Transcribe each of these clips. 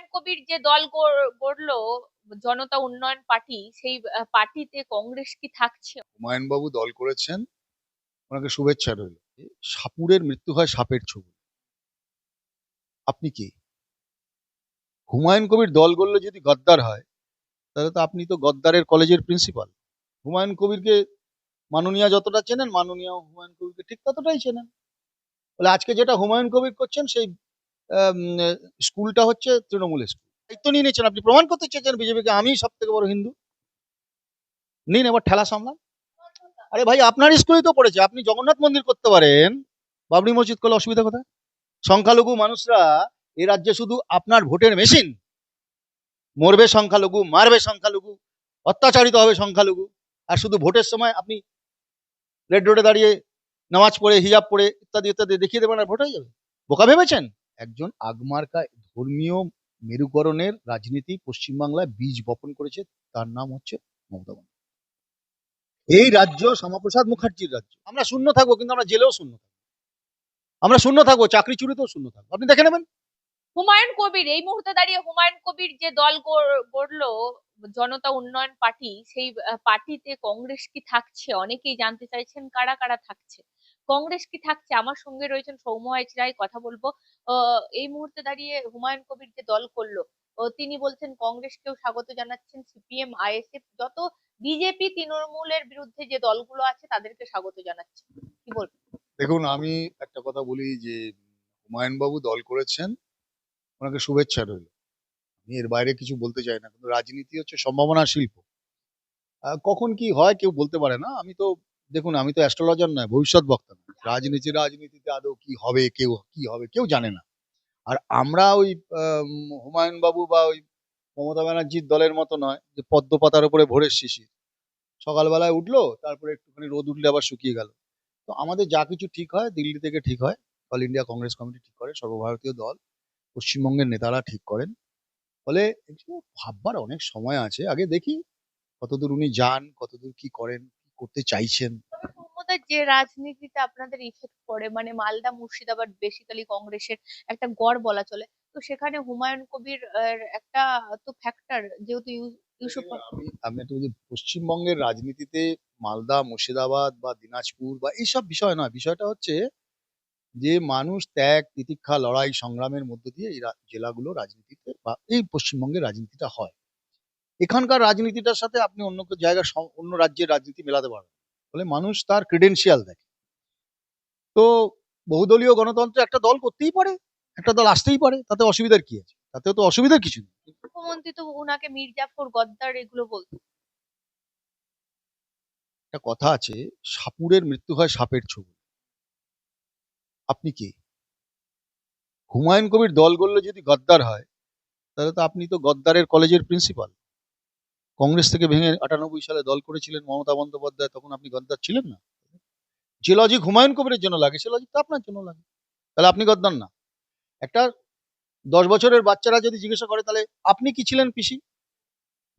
হুমায়ুন কবির যে দল গড়লো জনতা উন্নয়ন পার্টি, সেই পার্টিতে কংগ্রেস কি থাকছে? হুমায়ুন বাবু দল করেছেন, ওনাকে শুভেচ্ছা রইল। সাপুরের মৃত্যু হয় সাপের ছবি। আপনি কি হুমায়ুন কবির দল গড়লে যদি গদ্দার হয়, তাহলে তো আপনি তো গদ্দারের কলেজের প্রিন্সিপাল। হুমায়ুন কবিরকে মাননীয়া যতটা চেনেন, মাননীয়া হুমায়ুন কবিরকে ঠিক ততটাই চেনেন। বলে আজকে যেটা হুমায়ুন কবির করছেন, সেই আম, আহ, স্কুলটা হচ্ছে তৃণমূল স্কুল। দায়িত্ব নিয়ে নিচ্ছেন, আপনি প্রমাণ করতে চেয়েছেন বিজেপিকে আমি সব থেকে বড় হিন্দু। নিন এবার ঠেলা সামলান। আরে ভাই, আপনার স্কুলেই তো পড়েছে, আপনি জগন্নাথ মন্দির করতে পারেন, বাবরি মসজিদ করলে অসুবিধা কোথায়? সংখ্যালঘু মানুষরা এ রাজ্যে শুধু আপনার ভোটের মেশিন। মরবে সংখ্যালঘু, মারবে সংখ্যালঘু, অত্যাচারিত হবে সংখ্যালঘু। আর শুধু ভোটের সময় আপনি রেড রোডে দাঁড়িয়ে নামাজ পড়ে, হিজাব পড়ে, ইত্যাদি ইত্যাদি দেখিয়ে দেবেন আর ভোট হয়ে যাবে। বোকা ভেবেছেন? একজন আগমার্কা ধর্মীয় মেরুকরণের রাজনীতি পশ্চিমবাংলায় বীজ বপন করেছে, তার নাম হচ্ছে মমতা বন্দ্যোপাধ্যায়। এই রাজ্য শ্যামাপ্রসাদ মুখার্জির রাজ্য। আমরা শূন্য থাকবো, কিন্তু আমরা জেলেও শূন্য থাকবো, আমরা শূন্য থাকবো, চাকরি চুরিতেও শূন্য থাকবো, আপনি দেখে নেবেন। হুমায়ুন কবির এই মুহূর্তে দাঁড়িয়ে হুমায়ুন কবির যে দল গড়লো জনতা উন্নয়ন পার্টি, সেই পার্টিতে কংগ্রেস কি থাকছে? অনেকেই জানতে চাইছেন কারা কারা থাকছে। কংগ্রেস কি থাকছে? আমার সঙ্গে রয়েছেন সৌম্য রায়, কথা বলবো। এই মুহূর্তে দাঁড়িয়ে হুমায়ুন কবির যে দল করলো, তিনি বলছেন কংগ্রেসকেও স্বাগত জানাচ্ছেন, সিপিএম আইএসএফ যত বিজেপি তৃণমূলের বিরুদ্ধে যে দলগুলো আছে তাদেরকে স্বাগত জানাচ্ছেন। কি বলবেন? দেখুন, আমি একটা কথা বলি যে হুমায়ুন বাবু দল করেছেন, ওনাকে শুভেচ্ছা রইল। আমি এর বাইরে কিছু বলতে চাই না, কিন্তু রাজনীতি হচ্ছে সম্ভাবনা শিল্প। কখন কি হয় কেউ বলতে পারে না। আমি তো, দেখুন, আমি তো অ্যাস্ট্রোলজার নয়, ভবিষ্যৎ বক্তা নয়। রাজনীতিতে আদৌ কি হবে, কেউ কি হবে কেউ জানে না। আর আমরা ওই আম, হুমায়ুন বাবু বা ওই মমতা ব্যানার্জির দলের মতো নয় যে পদ্ম পাতার উপরে ভোরের শিশির। সকালবেলায় উঠলো, তারপরে একটুখানি রোদ উঠলে আবার শুকিয়ে গেল। তো আমাদের যা কিছু ঠিক হয় দিল্লি থেকে ঠিক হয়, অল ইন্ডিয়া কংগ্রেস কমিটি ঠিক করে, সর্বভারতীয় দল, পশ্চিমবঙ্গের নেতারা ঠিক করেন। ফলে একটু ভাববার অনেক সময় আছে, আগে দেখি কতদূর উনি যান, কতদূর কি করেন, কি করতে চাইছেন। তবে মমতার যে রাজনীতিতে আপনাদের ইফেক্ট পড়ে, মানে মালদা মুর্শিদাবাদ বেসিক্যালি কংগ্রেসের একটা গড় বলা চলে, তো সেখানে হুমায়ুন কবির একটা তো ফ্যাক্টর, যেহেতু ইউসুফ। দেখুন, আমি একটা বলছি, পশ্চিমবঙ্গের রাজনীতিতে মালদা, মুর্শিদাবাদ বা দিনাজপুর বা এইসব বিষয় নয়। বিষয়টা হচ্ছে যে মানুষ ত্যাগ, তিতিক্ষা, লড়াই, সংগ্রামের মধ্য দিয়ে এই জেলাগুলো রাজনীতিতে বা এই পশ্চিমবঙ্গের রাজনীতিটা হয়। এখানকার রাজনীতিটার সাথে আপনি অন্য জায়গার অন্য রাজ্যের রাজনীতি মেলাতে পারবেন। ফলে মানুষ তার ক্রেডেন্সিয়াল দেখে। তো বহুদলীয় গণতন্ত্রে একটা দল করতেই পারে, একটা দল আসতেই পারে, তাতে অসুবিধার কি আছে? তাতেও তো অসুবিধার কিছু নেই। মুখ্যমন্ত্রী তো উনাকে মির্জাফর, গদ্দার এগুলো বলতো। একটা কথা আছে, সাপুরের মৃত্যু হয় সাপের ছবি। আপনি কি হুমায়ুন কবির দল গড়লে যদি গদ্দার হয়, তাহলে তো আপনি তো গদ্দারের কলেজের প্রিন্সিপাল। কংগ্রেস থেকে ভেঙে 98 সালে দল করেছিলেন মমতা বন্দ্যোপাধ্যায়, তখন আপনি গদ্দার ছিলেন না? যে লজিক হুমায়ুন কবিরের জন্য লাগে, সে লজিক তো আপনার জন্য লাগে। তাহলে আপনি গদ্দার না। একটা 10 বছরের বাচ্চারা যদি জিজ্ঞাসা করে, তাহলে আপনি কি ছিলেন পিসি,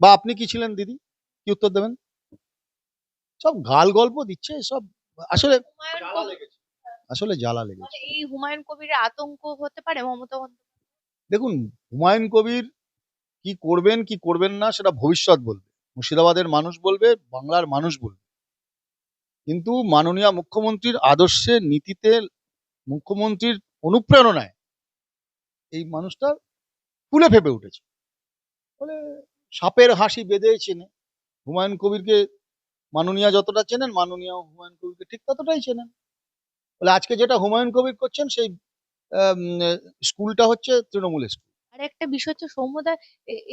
বা আপনি কি ছিলেন দিদি, কি উত্তর দেবেন? সব গাল গল্প দিচ্ছে এসব। আসলে হুমায়ুন জ্বালা কবির লেগেছে, আসলে জ্বালা মানে লেগেছে। এই হুমায়ুন কবিরের আতঙ্ক হতে পারে মমতা বন্দ্যোপাধ্যায়? দেখুন, হুমায়ুন কবির কি করবেন কি করবেন না সেটা ভবিষ্যৎ বলবে, মুর্শিদাবাদের মানুষ বলবে, বাংলার মানুষ বলবে। কিন্তু মাননীয় মুখ্যমন্ত্রীর আদর্শে, নীতিতে, মুখ্যমন্ত্রীর অনুপ্রেরণায় এই মানুষটা ফুলে ফেপে উঠেছে। ফলে সাপের হাসি বেঁধে চেনে। হুমায়ুন কবিরকে মাননীয়া যতটা চেনেন, মাননীয় হুমায়ুন কবিরকে ঠিক ততটাই চেনেন। বলে আজকে যেটা হুমায়ুন কবির করছেন, সেই আম, স্কুলটা হচ্ছে তৃণমূল স্কুল। আর একটা বিষয় হচ্ছে সৌম্যদা,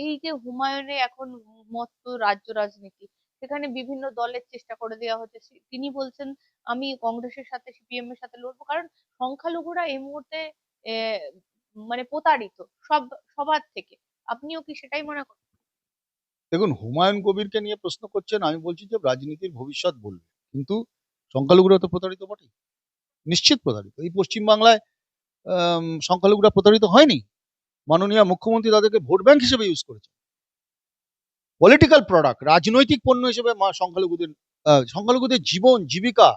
এই যে হুমায়ুনে এখন মত্ত রাজ্য রাজনীতি, সেখানে বিভিন্ন দলের চেষ্টা করে দেওয়া হচ্ছে। তিনি বলছেন আমি কংগ্রেসের সাথে সিপিএম এর সাথে লড়বো, কারণ সংখ্যালঘুরা এই মুহূর্তে আহ, মানে প্রতারিত সব সবার থেকে। আপনিও কি সেটাই মনে করেন? দেখুন, হুমায়ুন কবিরকে নিয়ে প্রশ্ন করছেন, আমি বলছি যে রাজনীতির ভবিষ্যৎ বলবে। কিন্তু সংখ্যালঘুরা তো প্রতারিত বটে, নিশ্চিত প্রতারিত। এই পশ্চিমবাংলায় সংখ্যালঘুরা প্রতারিত হয়নি। মাননীয় মুখ্যমন্ত্রী তাদেরকে ভোট ব্যাংক হিসেবে ইউজ করেছে, পলিটিক্যাল প্রোডাক্ট, রাজনৈতিক পণ্য হিসেবে সংখ্যালঘুদের জীবন জীবিকা,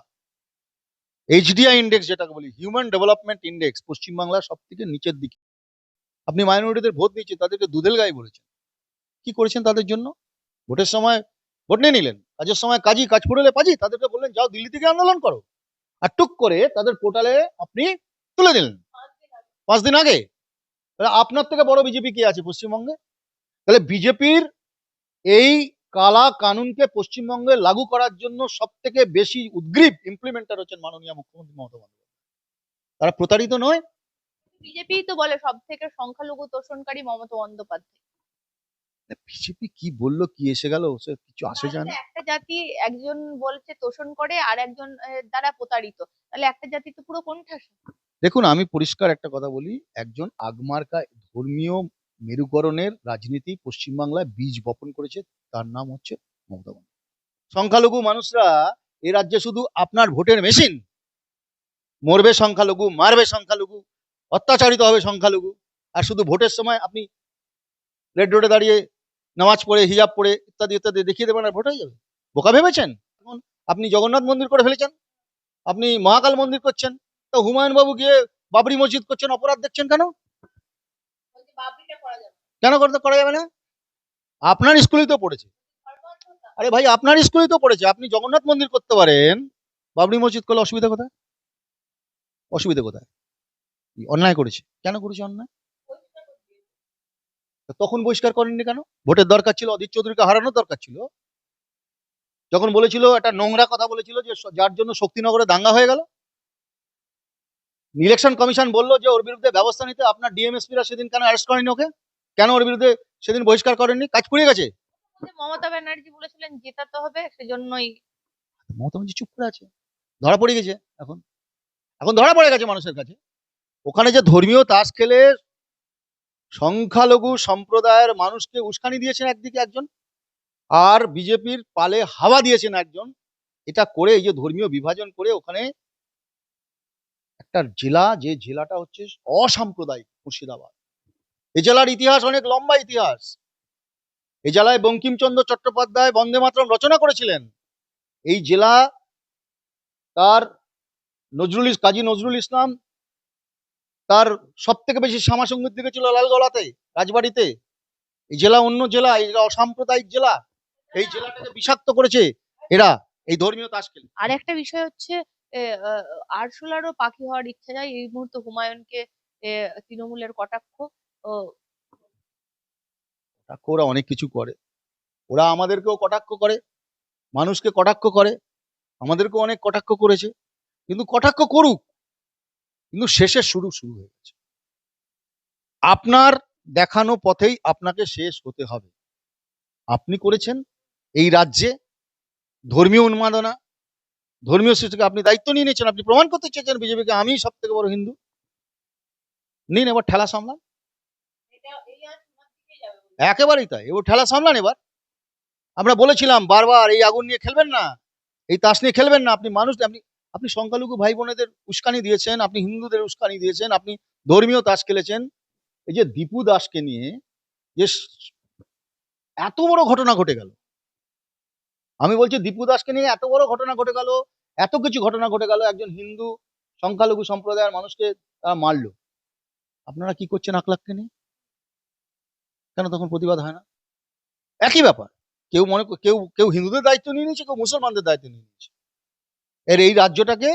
এইচডিআই ইন্ডেক্স যেটাকে বলি, হিউম্যান ডেভেলপমেন্ট ইন্ডেক্স, পশ্চিমবাংলার সব থেকে নিচের দিকে। আপনি মাইনরিটিদের ভোট দিচ্ছেন, তাদেরকে দুধেল গায়ে বলেছেন। কি করেছেন তাদের জন্য? ভোটের সময় ভোট নিয়ে নিলেন, কাজের সময় কাজী, কাজ পড়লে পাজি, তাদেরকে বললেন যাও দিল্লি থেকে আন্দোলন করো, আর টুক করে তাদের পোর্টালে আপনি তুলে দিলেন 5 দিন আগে। তাহলে আপনার থেকে বড় বিজেপি কে আছে পশ্চিমবঙ্গে? তাহলে বিজেপির এই কালা কানুনকে পশ্চিমবঙ্গে লাগু করার জন্য সব থেকে বেশি উদ্গ্রীব ইমপ্লিমেন্টার হচ্ছেন মাননীয় মুখ্যমন্ত্রী মমতা বন্দ্যোপাধ্যায়। তারা প্রতারিত নয়? বিজেপি তো বলে সব থেকে সংখ্যালঘু তোষণকারী মমতা বন্দ্যোপাধ্যায়। বিজেপি কি বললো, কি এসে গেল, সে কিছু আসে যায় না। একটা জাতি একজন বলছে তোষণ করে আর একজন দ্বারা প্রতারিত, তাহলে একটা জাতি তো পুরো কোণঠাসা। দেখুন, আমি পরিষ্কার একটা কথা বলি, একজন আগমার্কা ধর্মীয় মেরুকরণের রাজনীতি পশ্চিমবাংলায় বীজ বপন করেছে, তার নাম হচ্ছে মমতা বন্দ্যোপাধ্যায়। সংখ্যালঘু মানুষরা এ রাজ্যে শুধু আপনার ভোটের মেশিন। মরবে সংখ্যালঘু, মারবে সংখ্যালঘু, অত্যাচারিত হবে সংখ্যালঘু, আর শুধু ভোটের সময় আপনি রেড রোডে দাঁড়িয়ে নামাজ পড়ে, হিজাব পড়ে, ইত্যাদি ইত্যাদি দেখিয়ে দেবেন আর ভোট হয়ে যাবে। বোকা ভেবেছেন? এখন আপনি জগন্নাথ মন্দির করে ফেলেছেন, আপনি মহাকাল মন্দির করছেন, তো হুমায়ুন বাবু গিয়ে বাবরি মসজিদ করছেন, অপরাধ দেখছেন কেন? কেন করতে করা যাবে না? আপনার স্কুলেই তো পড়েছে। আরে ভাই, আপনার স্কুলেই তো পড়েছে। আপনি জগন্নাথ মন্দির করতে পারেন, বাবরি মসজিদ করলে অসুবিধা কোথায়? অসুবিধা কোথায়? কি অন্যায় করেছে? কেন করেছে অন্যায়? তা তখন বহিষ্কার করেননি কেন? ভোটের দরকার ছিল, অধীর চৌধুরীকে হারানোর দরকার ছিল। যখন বলেছিল, একটা নোংরা কথা বলেছিল যে যার জন্য শক্তিনগরে দাঙ্গা হয়ে গেল, ইলেকশন কমিশন বললো যে ওর বিরুদ্ধে ব্যবস্থা নিতে, আপনার ডিএমএসপিরা সেদিন কেন অ্যারেস্ট করেনি ওকে? কেন ওর বিরুদ্ধে সেদিন বহিষ্কার করেননি? কাজ পুড়ে গেছে। মমতা ব্যানার্জি বলেছিলেন জেতাতে হবে, সেজন্যই। মমতা ব্যানার্জি চুপ করে আছে, ধরা পড়ে গেছে। এখন এখন ধরা পড়ে গেছে মানুষের কাছে। ওখানে যে ধর্মীয় তাস খেলে সংখ্যালঘু সম্প্রদায়ের মানুষকে উস্কানি দিয়েছেন একদিকে একজন, আর বিজেপির পালে হাওয়া দিয়েছেন একজন, এটা করে এই যে ধর্মীয় বিভাজন করে ওখানে একটা জেলা, যে জেলাটা হচ্ছে অসাম্প্রদায়িক, মুর্শিদাবাদ, এই জেলার ইতিহাস অনেক লম্বা ইতিহাস। এই জেলায় বঙ্কিমচন্দ্র চট্টোপাধ্যায় বন্দে মাতরম রচনা করেছিলেন। এই জেলা তার কাজী নজরুল ইসলাম তার সব থেকে বেশি শ্যামা সঙ্গীত লিখেছিল লালগোলাতে, রাজবাড়িতে। এই জেলা অন্য জেলা, এই জেলা অসাম্প্রদায়িক জেলা, এই জেলাটাকে বিষাক্ত করেছে এরা এই ধর্মীয় তাস খেলে। আর একটা বিষয় হচ্ছে আরশোলারও পাখি হওয়ার ইচ্ছা যায় এই মুহূর্তে হুমায়ুনকে তৃণমূলের কটাক্ষ। ও, ওরা অনেক কিছু করে, ওরা আমাদেরকেও কটাক্ষ করে, মানুষকে কটাক্ষ করে, আমাদেরকেও অনেক কটাক্ষ করেছে। কিন্তু কটাক্ষ করুক, কিন্তু শেষের শুরু শুরু হয়ে গেছে। আপনার দেখানো পথেই আপনাকে শেষ হতে হবে। আপনি করেছেন এই রাজ্যে ধর্মীয় উন্মাদনা, ধর্মীয় সৃষ্টিকে আপনি দায়িত্ব নিয়ে নিয়েছেন, আপনি প্রমাণ করতে চেয়েছেন বিজেপিকে আমি সব থেকে বড় হিন্দু। নিন, এবার ঠেলা সামলান। একেবারেই তাই, এবার ঠেলা সামলান। এবার আমরা বলেছিলাম বারবার, এই আগুন নিয়ে খেলবেন না, এই তাস নিয়ে খেলবেন না। আপনি মানুষ, আপনি আপনি সংখ্যালঘু ভাই বোনেদের উস্কানি দিয়েছেন, আপনি হিন্দুদের উস্কানি দিয়েছেন, আপনি ধর্মীয় তাস খেলেছেন। এই যে দীপু দাসকে নিয়ে যে এত বড় ঘটনা ঘটে গেল, আমি বলছি দীপু দাসকে নিয়ে এত বড় ঘটনা ঘটে গেল, এত কিছু ঘটনা ঘটে গেল, একজন হিন্দু সংখ্যালঘু সম্প্রদায়ের মানুষকে তারা মারলো। আপনারা কি করছেন আকলাককে নিয়ে? কেন তখন প্রতিবাদ হয় না? একই ব্যাপার। কেউ কেউ কেউ হিন্দুদের দায়িত্ব নিয়ে নিয়েছে, কেউ মুসলমানদের দায়িত্ব নিয়ে নিয়েছে। এই রাজ্যটাকে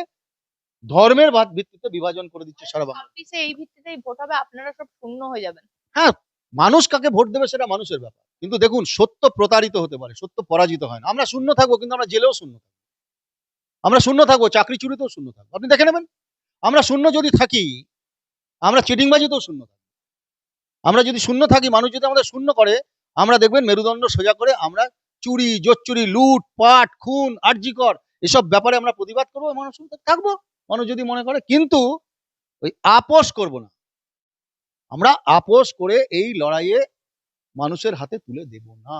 ধর্মের ভিত্তিতে বিভাজন করে দিচ্ছে সারা বাংলা। 26 এই ভিত্তিতেই ভোট হবে, আপনারা সব শূন্য হয়ে যাবেন। হ্যাঁ, মানুষ কাকে ভোট দেবে সেটা মানুষের ব্যাপার, কিন্তু দেখুন সত্য প্রতারিত হতে পারে, সত্য পরাজিত হয় না। আমরা শূন্য থাকবো, কিন্তু আমরা জেলেও শূন্য থাকবো, আমরা শূন্য থাকবো, চাকরি চুরিতেও শূন্য থাকবো। আপনি দেখে নেবেন, আমরা শূন্য যদি থাকি, আমরা চিটিংবাজিতেও শূন্য থাকবো। আমরা যদি শূন্য থাকি, মানুষ যদি আমাদের শূন্য করে, আমরা দেখবেন মেরুদণ্ড সোজা করে আমরা চুরি, জোচ্চুরি, লুট পাট, খুন, আরজিকর এসব ব্যাপারে আমরা প্রতিবাদ করবো, মানুষ থাকবো। মানুষ যদি মনে করে, কিন্তু ওই আপোষ করব না, আমরা আপোষ করে এই লড়াইয়ে মানুষের হাতে তুলে দেব না।